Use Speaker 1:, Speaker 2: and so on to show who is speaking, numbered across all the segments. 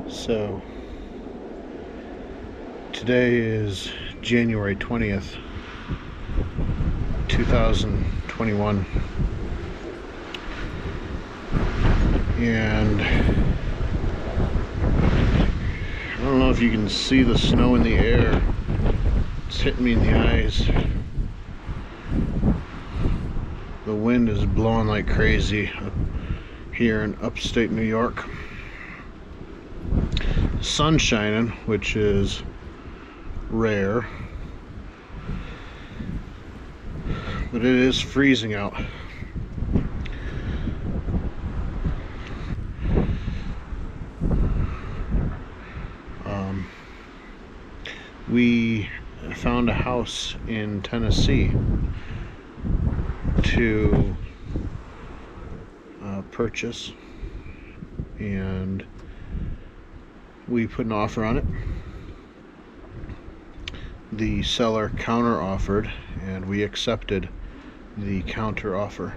Speaker 1: So today is January 20th, 2021, and I don't know if you can see the snow in the air. It's hitting me in the eyes. The wind is blowing like crazy here in upstate New York. Sun shining, which is rare, but it is freezing out. We found a house in Tennessee to purchase, and we put an offer on it. The seller counter offered, and we accepted the counter offer.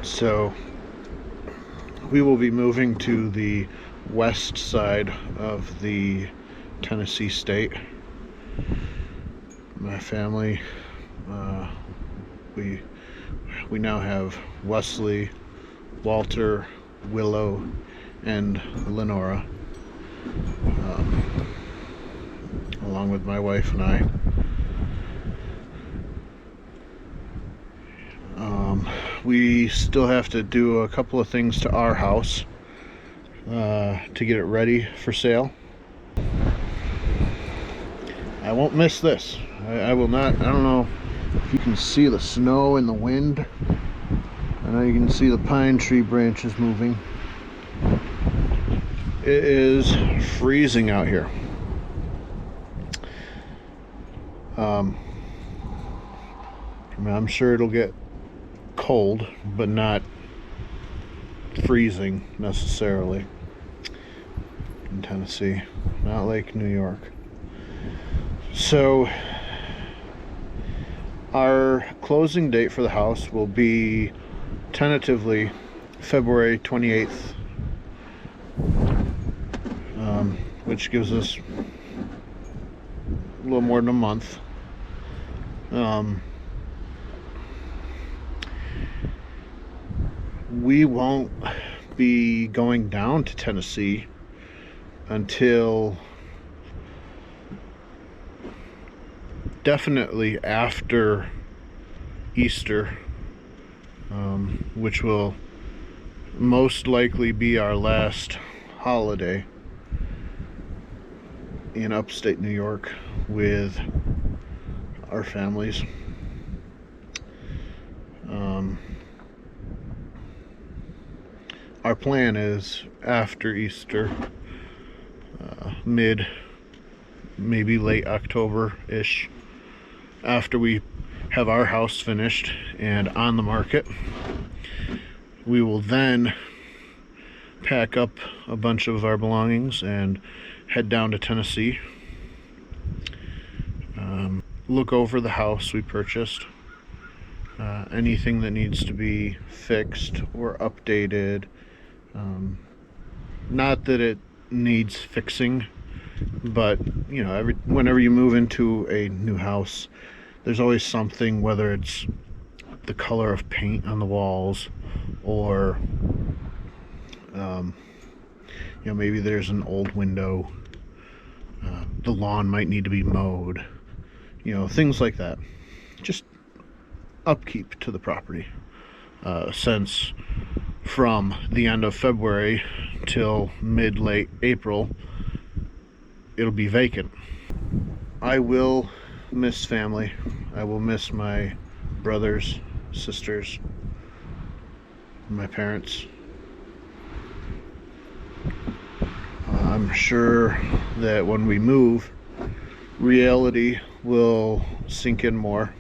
Speaker 1: So we will be moving to the west side of the Tennessee state. My family, we now have Wesley, Walter, Willow, and Lenora, along with my wife and I. We still have to do a couple of things to our house to get it ready for sale. I won't miss this. I will not. I don't know if you can see the snow and the wind. I know you can see the pine tree branches moving. It is freezing out here. I'm sure it'll get cold, but not freezing necessarily in Tennessee, not like New York. So our closing date for the house will be tentatively February 28th, which gives us a little more than a month. We won't be going down to Tennessee until definitely after Easter, which will most likely be our last holiday in upstate New York with our families. Our plan is after Easter, maybe late October-ish, after we have our house finished and on the market, we will then pack up a bunch of our belongings and head down to Tennessee, look over the house we purchased, anything that needs to be fixed or updated. Not that it needs fixing, but you know, whenever you move into a new house, there's always something, whether it's the color of paint on the walls, or maybe there's an old window, the lawn might need to be mowed, things like that. Just upkeep to the property, since from the end of February till mid-late April, it'll be vacant. I will miss family. I will miss my brothers, sisters, my parents. I'm sure that when we move, reality will sink in more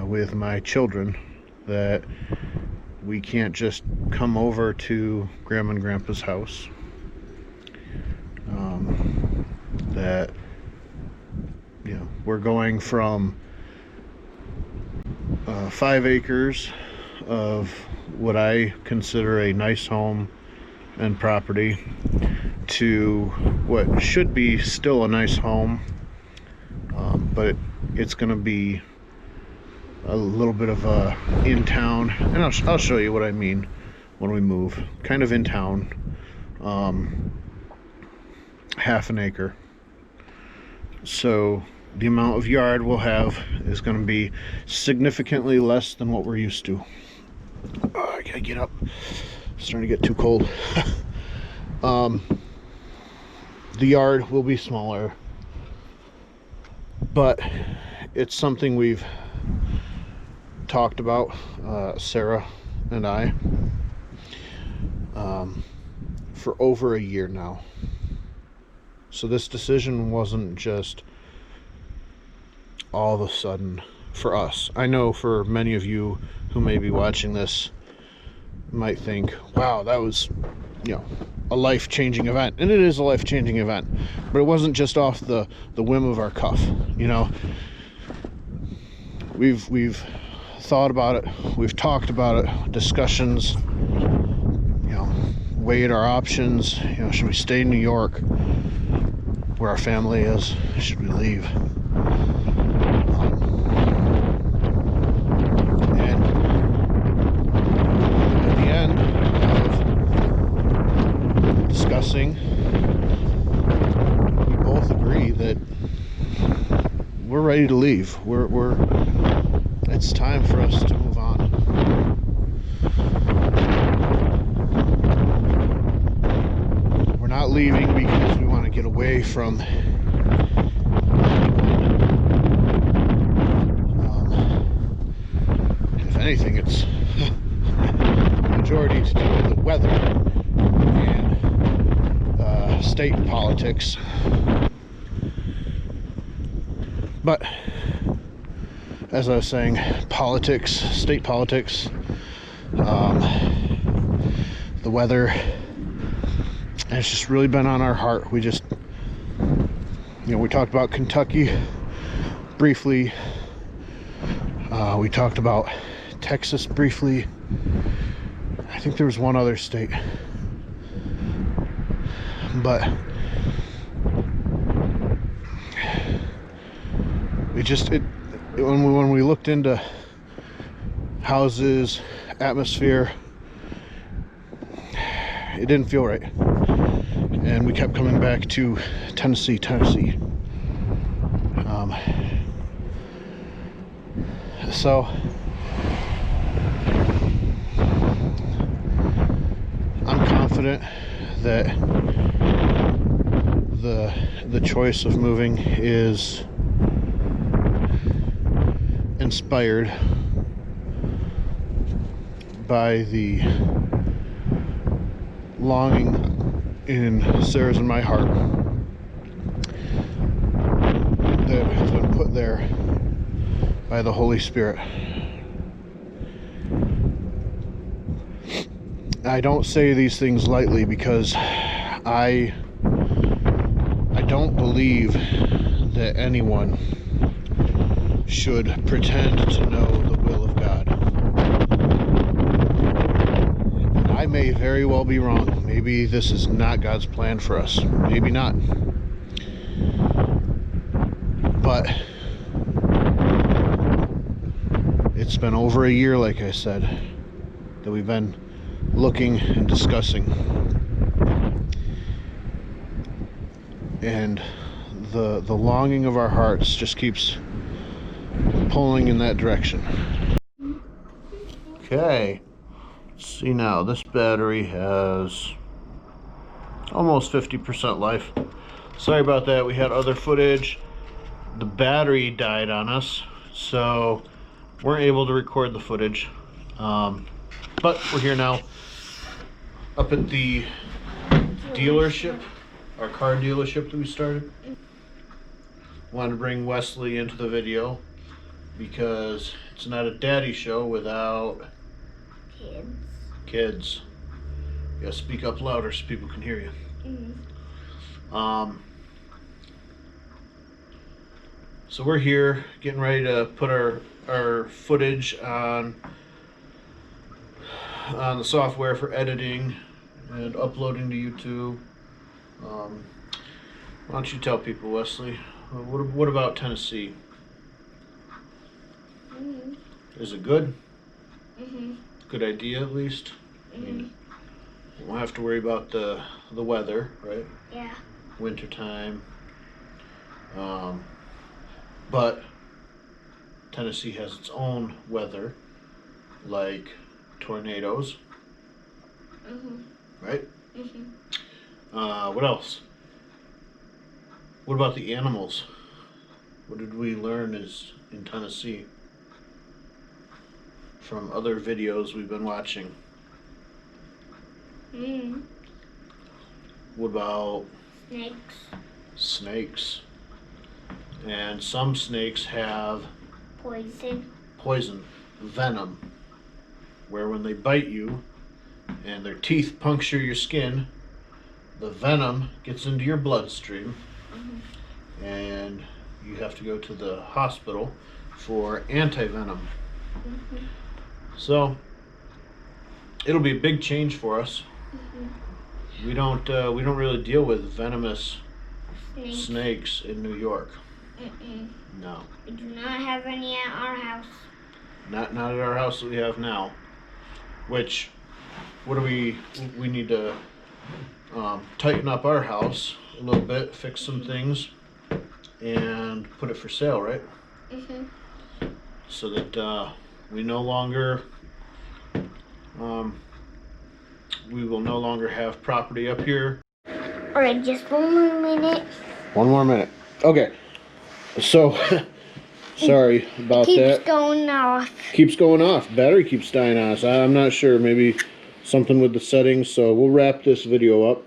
Speaker 1: with my children, that we can't just come over to Grandma and Grandpa's house, that we're going from 5 acres of what I consider a nice home and property to what should be still a nice home, but it's going to be a little bit of a in town, and I'll show you what I mean when we move. Kind of in town, half an acre. So the amount of yard we'll have is going to be significantly less than what we're used to. Oh, I gotta get up. It's starting to get too cold. The yard will be smaller, but it's something we've talked about, Sarah and I, for over a year now. So this decision wasn't just all of a sudden for us. I know for many of you who may be watching this might think, wow, that was, a life-changing event. And it is a life-changing event. But it wasn't just off the whim of our cuff. We've thought about it, we've talked about it, discussions, weighed our options. Should we stay in New York where our family is? Should we leave? And at the end of discussing, we both agree that we're ready to leave. It's time for us to move on. We're not leaving because we want to get away from if anything, it's majority to do with the weather and state politics. But as I was saying, politics, state politics, the weather, and it's just really been on our heart. We just, we talked about Kentucky briefly. We talked about Texas briefly. I think there was one other state. But when we looked into houses, atmosphere, it didn't feel right. And we kept coming back to Tennessee. So I'm confident that the choice of moving is inspired by the longing in Sarah's and my heart that has been put there by the Holy Spirit. I don't say these things lightly because I don't believe that anyone should pretend to know the will of God. And I may very well be wrong. Maybe this is not God's plan for us. Maybe not. But it's been over a year, like I said, that we've been looking and discussing. And the longing of our hearts just keeps pulling in that direction. Okay, let's see now. This battery has almost 50% life. Sorry about that. We had other footage. The battery died on us, so weren't able to record the footage. But we're here now, up at the dealership, our car dealership that we started. Wanted to bring Wesley into the video because it's not a daddy show without kids. You gotta speak up louder so people can hear you. So we're here getting ready to put our our footage on the software for editing and uploading to YouTube. Why don't you tell people, Wesley? What about Tennessee?
Speaker 2: Mhm.
Speaker 1: Is it good?
Speaker 2: Mhm.
Speaker 1: Good idea, at least. I
Speaker 2: Mhm.
Speaker 1: mean, we won't have to worry about the weather, right?
Speaker 2: Yeah.
Speaker 1: Wintertime. But Tennessee has its own weather, like tornadoes,
Speaker 2: Mhm.
Speaker 1: right?
Speaker 2: Mhm.
Speaker 1: What else? What about the animals? What did we learn is in Tennessee from other videos we've been watching?
Speaker 2: Mhm.
Speaker 1: What about
Speaker 2: Snakes.
Speaker 1: snakes? And some snakes have
Speaker 2: Poison.
Speaker 1: poison, venom, where when they bite you and their teeth puncture your skin, the venom gets into your bloodstream
Speaker 2: Mhm.
Speaker 1: and you have to go to the hospital for anti-venom.
Speaker 2: Mhm.
Speaker 1: So it'll be a big change for us.
Speaker 2: Mhm.
Speaker 1: We don't really deal with venomous
Speaker 2: Snakes.
Speaker 1: snakes in New York.
Speaker 2: Mm-mm.
Speaker 1: No,
Speaker 2: We do not have any at our house.
Speaker 1: not at our house that we have now. Which, what do we need to tighten up our house a little bit, fix some things, and put it for sale, right?
Speaker 2: Mhm.
Speaker 1: So that we no longer um, we will no longer have property up here.
Speaker 2: All right, just 1 more minute.
Speaker 1: One more minute. Okay. So, sorry about
Speaker 2: Keeps
Speaker 1: that.
Speaker 2: going off.
Speaker 1: Keeps going off. Battery keeps dying on us. I'm not sure. Maybe something with the settings. So we'll wrap this video up.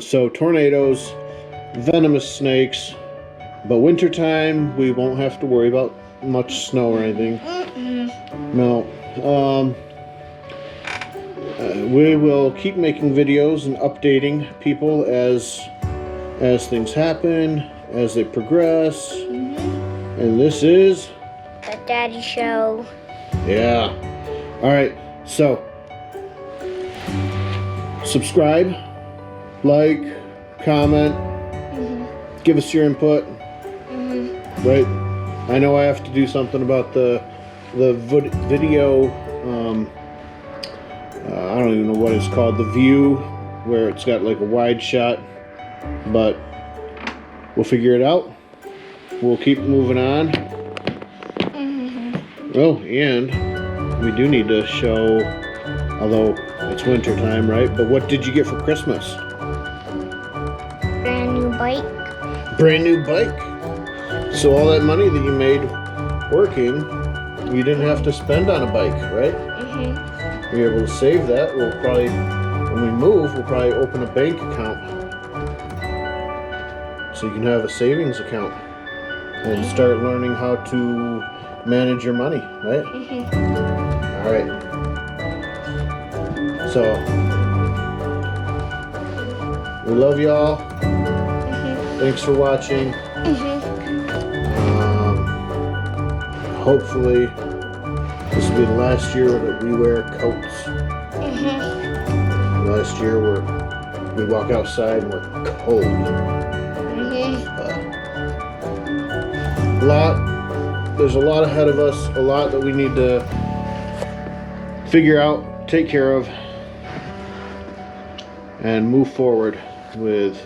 Speaker 1: So tornadoes, venomous snakes, but wintertime we won't have to worry about much snow or anything.
Speaker 2: Mm-mm.
Speaker 1: No. We will keep making videos and updating people as things happen, as they progress.
Speaker 2: Mm-hmm.
Speaker 1: And this is
Speaker 2: The Daddy Show.
Speaker 1: yeah. All right. So subscribe, like, comment, give us your input. Right? I know I have to do something about the video. I don't even know what it's called. The view, where it's got like a wide shot, but we'll figure it out. We'll keep moving on. Oh, and we do need to show, although it's winter time, right? But what did you get for Christmas?
Speaker 2: Brand new bike.
Speaker 1: Brand new bike. So all that money that you made working, you didn't have to spend on a bike, right?
Speaker 2: Mm-hmm.
Speaker 1: You're able to save that. We'll probably, when we move, we'll probably open a bank account. So you can have a savings account and start learning how to manage your money, right?
Speaker 2: Mm-hmm.
Speaker 1: All right. So we love y'all. Thanks for watching. Hopefully this will be the last year that we wear coats. Last year we walk outside and we're cold. There's a lot ahead of us, a lot that we need to figure out, take care of, and move forward with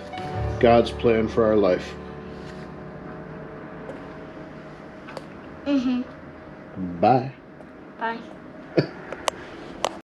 Speaker 1: God's plan for our life. Bye.
Speaker 2: Bye.